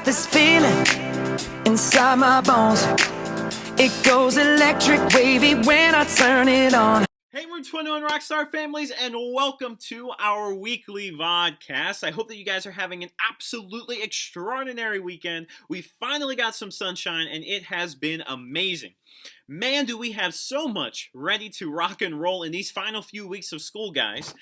This feeling inside my bones, it goes electric wavy when I turn it on. Hey, Room 21 Rockstar families, and welcome to our weekly VODCAST. I hope that you guys are having an absolutely extraordinary weekend. We finally got some sunshine, and it has been amazing. Man, do we have so much ready to rock and roll in these final few weeks of school, guys.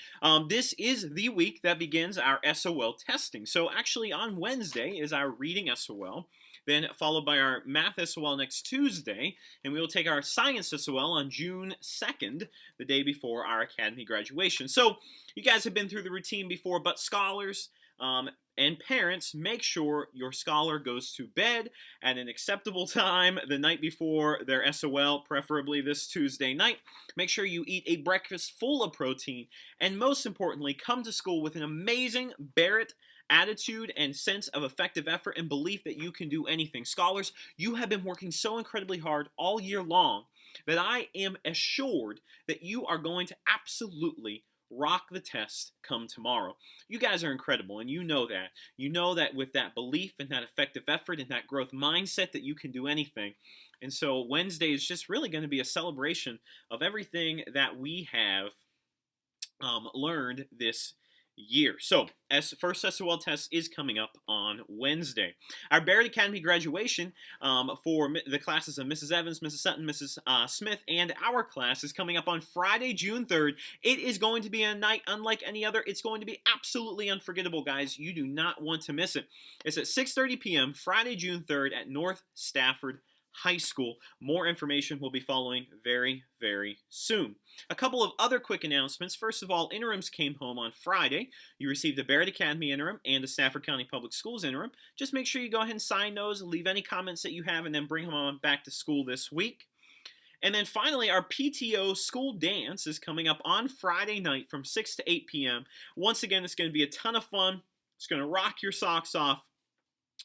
This is the week that begins our SOL testing. So actually on Wednesday is our reading SOL, then followed by our math SOL next Tuesday, and we will take our science SOL on June 2nd, the day before our academy graduation. So you guys have been through the routine before, but scholars and parents, make sure your scholar goes to bed at an acceptable time the night before their SOL, preferably this Tuesday night. Make sure you eat a breakfast full of protein, and most importantly, come to school with an amazing Barrett attitude and sense of effective effort and belief that you can do anything. Scholars, you have been working so incredibly hard all year long that I am assured that you are going to absolutely rock the test come tomorrow. You guys are incredible, and you know that. You know that with that belief and that effective effort and that growth mindset that you can do anything. And so Wednesday is just really going to be a celebration of everything that we have learned this year. So, first SOL test is coming up on Wednesday. Our Barrett Academy graduation for the classes of Mrs. Evans, Mrs. Sutton, Mrs. Smith, and our class is coming up on Friday, June 3rd. It is going to be a night unlike any other. It's going to be absolutely unforgettable, guys. You do not want to miss it. It's at 6:30 p.m. Friday, June 3rd at North Stafford High School. More information will be following very, very soon. A couple of other quick announcements. First of all, interims came home on Friday. You received a Barrett Academy interim and a Stafford County Public Schools interim. Just make sure you go ahead and sign those, leave any comments that you have, and then bring them on back to school this week. And then finally, our PTO school dance is coming up on Friday night from 6 to 8 p.m. Once again, it's going to be a ton of fun. It's going to rock your socks off.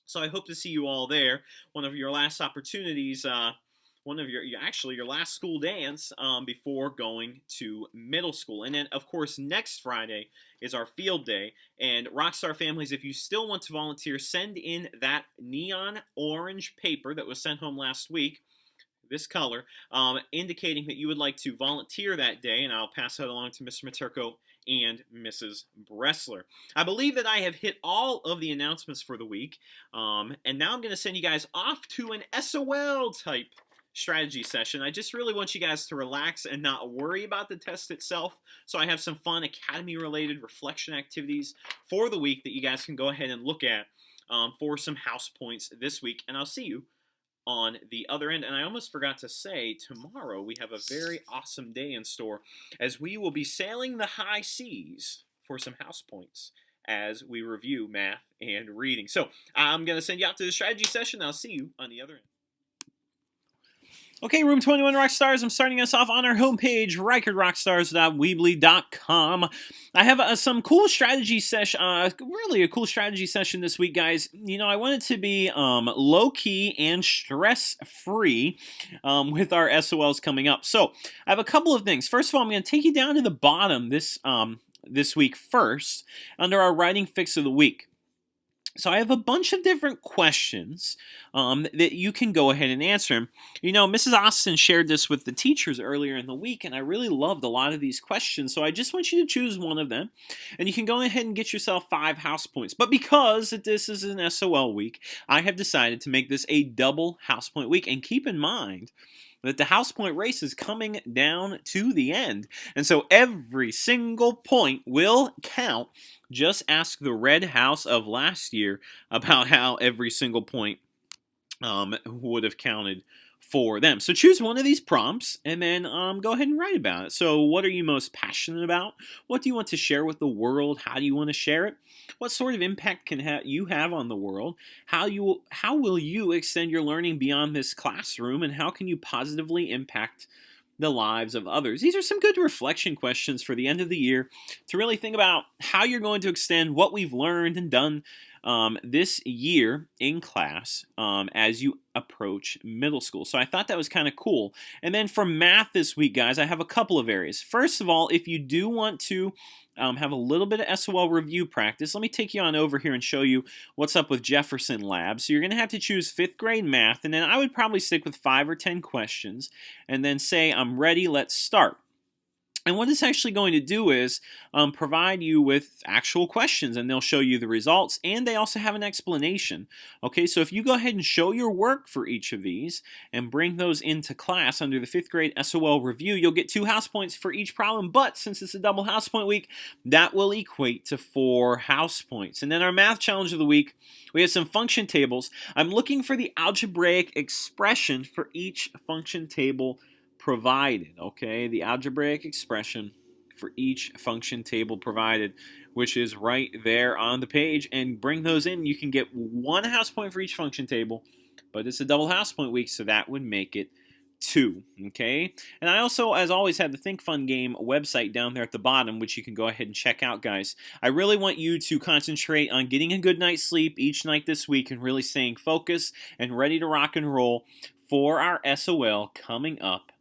So I hope to see you all there. One of your last opportunities, your last school dance before going to middle school. And then, of course, next Friday is our field day. And Rockstar families, if you still want to volunteer, send in that neon orange paper that was sent home last week, this color, indicating that you would like to volunteer that day, and I'll pass that along to Mr. Materko and Mrs. Bressler. I believe that I have hit all of the announcements for the week, and now I'm going to send you guys off to an SOL type strategy session. I just really want you guys to relax and not worry about the test itself, so I have some fun academy-related reflection activities for the week that you guys can go ahead and look at for some house points this week, and I'll see you on the other end. And I almost forgot to say, tomorrow we have a very awesome day in store as we will be sailing the high seas for some house points as we review math and reading. So I'm going to send you out to the strategy session. I'll see you on the other end. Okay, Room 21 Rockstars, I'm starting us off on our homepage, RikardRockstars.weebly.com. I have some cool strategy session, really a cool strategy session this week, guys. You know, I want it to be low-key and stress-free with our SOLs coming up. So, I have a couple of things. First of all, I'm going to take you down to the bottom this week first, under our writing fix of the week. So I have a bunch of different questions that you can go ahead and answer. You know, Mrs. Austin shared this with the teachers earlier in the week, and I really loved a lot of these questions. So I just want you to choose one of them, and you can go ahead and get yourself 5 house points. But because this is an SOL week, I have decided to make this a double house point week. And keep in mind that the house point race is coming down to the end. And so every single point will count. Just ask the red house of last year about how every single point would have counted for them. So choose one of these prompts and then go ahead and write about it. So what are you most passionate about? What do you want to share with the world? How do you want to share it? What sort of impact can you have on the world? How will you extend your learning beyond this classroom? And how can you positively impact the lives of others? These are some good reflection questions for the end of the year to really think about how you're going to extend what we've learned and done this year in class as you approach middle school. So I thought that was kind of cool. And then for math this week, guys, I have a couple of areas. First of all, if you do want to have a little bit of SOL review practice, let me take you on over here and show you what's up with Jefferson Lab. So you're going to have to choose 5th grade math, and then I would probably stick with 5 or 10 questions, and then say, I'm ready, let's start. And what it's actually going to do is provide you with actual questions, and they'll show you the results, and they also have an explanation. Okay, so if you go ahead and show your work for each of these and bring those into class under the 5th grade SOL review, you'll get 2 house points for each problem, but since it's a double house point week, that will equate to 4 house points. And then our math challenge of the week, we have some function tables. I'm looking for the algebraic expression for each function table provided, okay? The algebraic expression for each function table provided, which is right there on the page, and bring those in. You can get 1 house point for each function table, but it's a double house point week, so that would make it 2, okay? And I also, as always, have the Think Fun Game website down there at the bottom, which you can go ahead and check out, guys. I really want you to concentrate on getting a good night's sleep each night this week and really staying focused and ready to rock and roll for our SOL coming up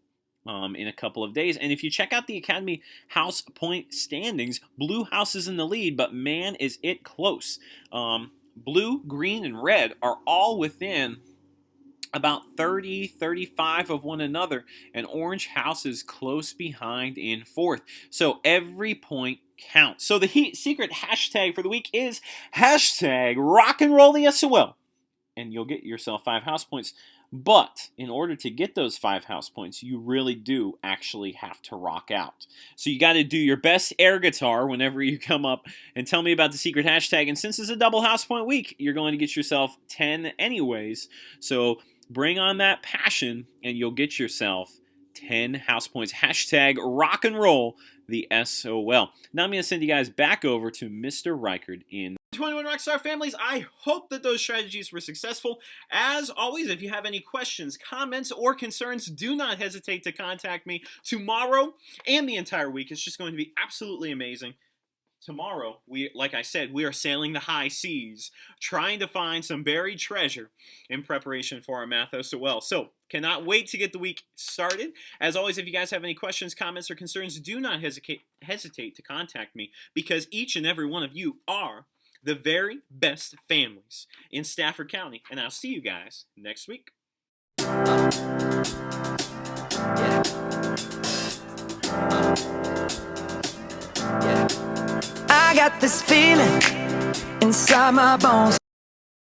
in a couple of days. And if you check out the Academy house point standings, Blue House is in the lead, but man, is it close. Blue, green, and red are all within about 30, 35 of one another, and Orange House is close behind in 4th. So every point counts. So the secret hashtag for the week is hashtag rock and roll the SOL, and you'll get yourself 5 house points. But in order to get those 5 house points, you really do actually have to rock out. So you got to do your best air guitar whenever you come up and tell me about the secret hashtag. And since it's a double house point week, you're going to get yourself 10 anyways. So bring on that passion and you'll get yourself 10 house points. Hashtag rock and roll the SOL. Now I'm going to send you guys back over to Mr. Reichard in 21 Rockstar families. I hope that those strategies were successful. As always, if you have any questions, comments, or concerns, do not hesitate to contact me tomorrow and the entire week. It's just going to be absolutely amazing. Tomorrow, like I said, we are sailing the high seas, trying to find some buried treasure in preparation for our Math SOL. So, cannot wait to get the week started. As always, if you guys have any questions, comments, or concerns, do not hesitate to contact me, because each and every one of you are the very best families in Stafford County. And I'll see you guys next week. I got this feeling inside my bones.